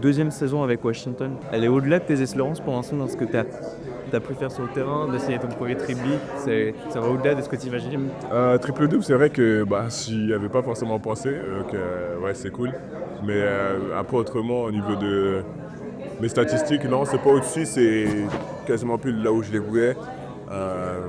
deuxième saison avec Washington. Elle est au-delà de tes espérances pour l'instant dans ce que tu as pu faire sur le terrain, d'essayer ton premier triplé. Ça va au-delà de ce que tu imaginais. Triple-double, c'est vrai que j'y avais pas forcément pensé, donc ouais, c'est cool. Mais après, autrement, au niveau de mes statistiques, non, c'est pas au-dessus, c'est quasiment plus là où je les voulais. Euh,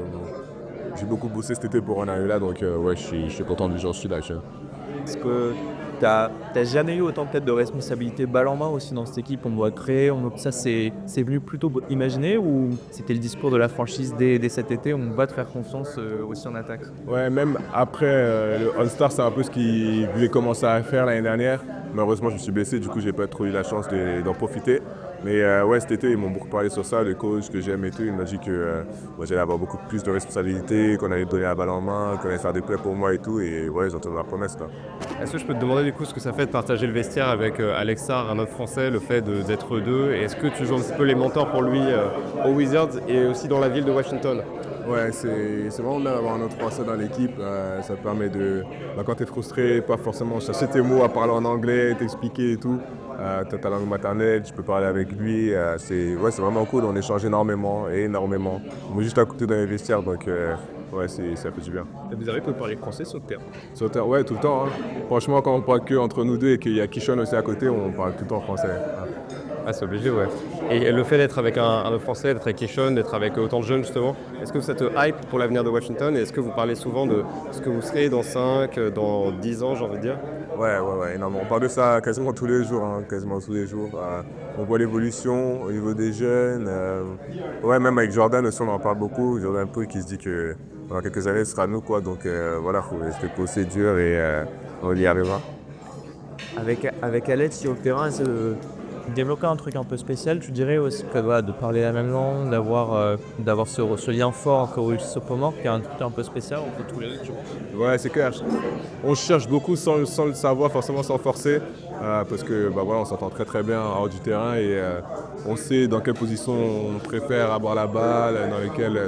j'ai beaucoup bossé cet été pour en arriver là, donc ouais, je suis content du genre je suis là. Est-ce que t'as jamais eu autant peut-être de responsabilités balle en main aussi dans cette équipe? On doit créer, ça c'est venu plutôt imaginer ou c'était le discours de la franchise dès cet été, on va te faire confiance aussi en attaque? Ouais, même après le All-Star, c'est un peu ce qu'ils voulaient commencer à faire l'année dernière. Malheureusement, je me suis blessé, du coup, j'ai pas trop eu la chance d'en profiter. Mais ouais, cet été, ils m'ont beaucoup parlé sur ça, le coach que j'aime et tout. Il m'a dit que j'allais avoir beaucoup plus de responsabilités, qu'on allait donner la balle en main, qu'on allait faire des plays pour moi et tout. Et ouais, ils ont tenu la promesse, là. Est-ce que je peux te demander du coup ce que ça fait de partager le vestiaire avec Alex Sarr, un autre Français, le fait d'être deux, et est-ce que tu joues un petit peu les mentors pour lui aux Wizards et aussi dans la ville de Washington? Ouais, c'est vraiment bien d'avoir un autre Français dans l'équipe. Ça te permet de, quand tu es frustré, pas forcément chercher tes mots à parler en anglais, t'expliquer et tout. Tu as ta langue maternelle, tu peux parler avec lui. C'est vraiment cool, on échange énormément. On est juste à côté dans les vestiaires, donc ouais, ça fait du bien. Vous avez parler français sur le terrain? Sur le terrain, ouais, tout le temps. Hein. Franchement, quand on parle que entre nous deux et qu'il y a Kishon aussi à côté, on parle tout le temps français. Ah, c'est obligé, ouais. Et le fait d'être avec un autre Français, d'être avec Kishon, d'être avec autant de jeunes justement, est-ce que ça te hype pour l'avenir de Washington? Et est-ce que vous parlez souvent de ce que vous serez dans 5, dans 10 ans, j'ai envie de dire? Ouais, énormément. On parle de ça quasiment tous les jours, quasiment tous les jours. On voit l'évolution au niveau des jeunes. Ouais, même avec Jordan aussi, on en parle beaucoup. Jordan Poole qui se dit que dans quelques années, ce sera nous, quoi. Donc voilà, faut rester procédure et on y arrivera. Avec Alex sur le terrain, c'est de développer un truc un peu spécial, tu dirais aussi que voilà, de parler la même langue, d'avoir ce lien fort encore au sophomore, qui est un truc un peu spécial entre tous les deux, tu vois. Ouais, c'est clair. On cherche beaucoup sans le savoir, forcément sans forcer, parce que voilà, on s'entend très très bien hors du terrain et on sait dans quelle position on préfère avoir la balle,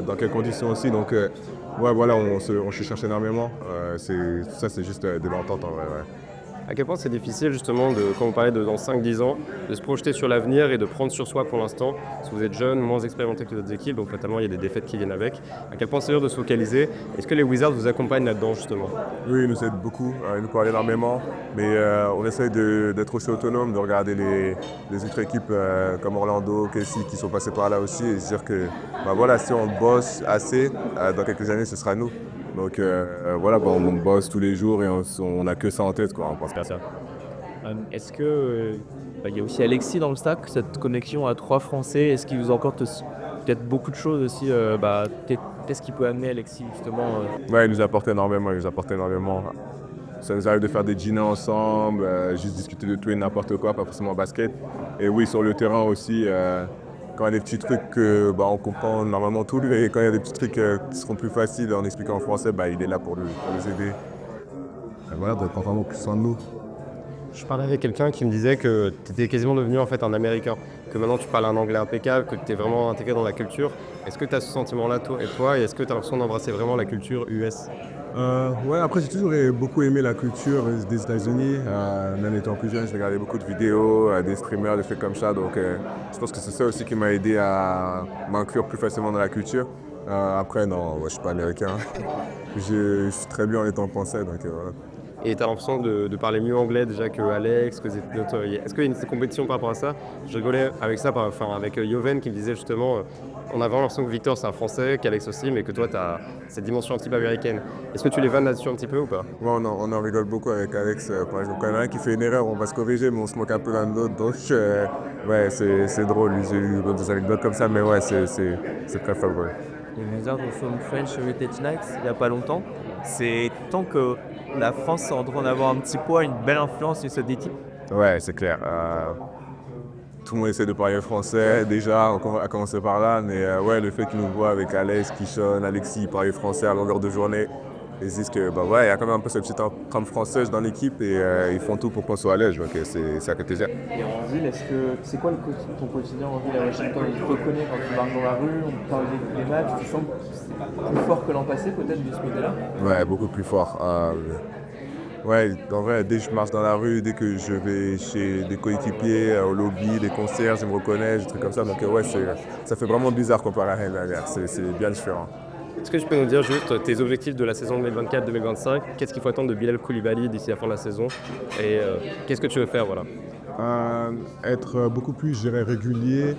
dans quelles conditions aussi. Donc ouais, voilà, on se cherche énormément. C'est juste de l'entente en vrai. Ouais. À quel point c'est difficile justement, quand vous parlez de dans 5-10 ans, de se projeter sur l'avenir et de prendre sur soi pour l'instant, parce que vous êtes jeune, moins expérimenté que les autres équipes, donc notamment il y a des défaites qui viennent avec. À quel point c'est dur de se focaliser? Est-ce que les Wizards vous accompagnent là-dedans justement? Oui, ils nous aident beaucoup, ils nous parlent énormément, mais on essaye d'être aussi autonome, de regarder les autres équipes comme Orlando, Casey qui sont passées par là aussi et se dire que voilà, si on bosse assez, dans quelques années ce sera nous. Donc voilà, on bosse tous les jours et on n'a que ça en tête, quoi, on pense qu'à ça. Est-ce que il y a aussi Alexis dans le stack, cette connexion à 3 Français, est-ce qu'il vous a encore peut-être beaucoup de choses aussi, qu'est-ce qui peut amener Alexis justement Ouais, il nous apporte énormément, Ça nous arrive de faire des dîners ensemble, juste discuter de tout et n'importe quoi, pas forcément basket. Et oui, sur le terrain aussi, quand il y a des petits trucs que on comprend normalement tout, et quand il y a des petits trucs qui seront plus faciles en expliquant en français, il est là pour nous aider. Et voilà, de prendre vraiment plus soin de nous. Je parlais avec quelqu'un qui me disait que tu étais quasiment devenu en fait un Américain, que maintenant tu parles un anglais impeccable, que tu es vraiment intégré dans la culture. Est-ce que tu as ce sentiment-là toi et est-ce que tu as l'impression d'embrasser vraiment la culture US? Ouais, après j'ai toujours beaucoup aimé la culture des États-Unis. Même étant plus jeune, j'ai regardé beaucoup de vidéos, des streamers, des faits comme ça. Donc je pense que c'est ça aussi qui m'a aidé à m'inclure plus facilement dans la culture. Après, non, je suis pas américain. Je suis très bien en étant français, donc voilà. Et tu as l'impression de parler mieux anglais déjà que Alex, que est-ce qu'il y a une compétition par rapport à ça? Je rigolais avec ça, avec Yoven qui me disait justement, on a vraiment l'impression que Victor c'est un Français, qu'Alex aussi, mais que toi tu as cette dimension un petit peu américaine. Est-ce que tu les vannes là-dessus un petit peu ou pas? Ouais, on en rigole beaucoup avec Alex. Par exemple, quand il y en a un qui fait une erreur, on va se corriger, mais on se moque un peu l'un de l'autre. Donc ouais, c'est drôle. J'ai eu des anecdotes comme ça, mais ouais, c'est très fort. Ouais. Les Wizards ont fait une French Heritage Night il n'y a pas longtemps. C'est tant que la France est en train d'avoir un petit poids, une belle influence sur cette équipe. Ouais, c'est clair. Tout le monde essaie de parler français, déjà, on va commencer par là. Mais ouais, le fait qu'ils nous voient avec Alex, Kishon, Alexis parler français à longueur de journée, ils disent que ouais, il y a quand même un peu cette petite empreinte française dans l'équipe et ils font tout pour qu'on soit à l'aise. Donc c'est à côté de ça. Et en ville, c'est quoi ton quotidien en ville à Washington? On te reconnaît quand tu marches dans la rue, on parle des matchs, tu sens que c'est plus fort que l'an passé peut-être de ce côté-là? Ouais, beaucoup plus fort. Ouais, en vrai, dès que je marche dans la rue, dès que je vais chez des coéquipiers, au lobby, des concerts, je me reconnais, des trucs comme ça. Donc ouais, ça fait vraiment bizarre comparé à l'année dernière. C'est bien différent. Est-ce que tu peux nous dire juste tes objectifs de la saison 2024-2025? Qu'est-ce qu'il faut attendre de Bilal Koulibaly d'ici la fin de la saison? Et qu'est-ce que tu veux faire, voilà. Être beaucoup plus, je dirais, régulier,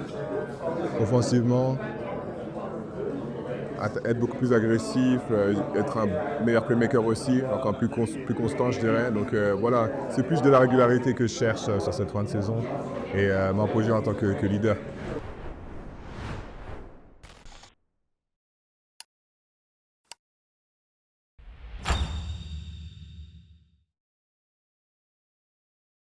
offensivement, être beaucoup plus agressif, être un meilleur playmaker aussi, encore plus constant, je dirais. Donc voilà, c'est plus de la régularité que je cherche sur cette fin de saison et m'imposer en tant que leader.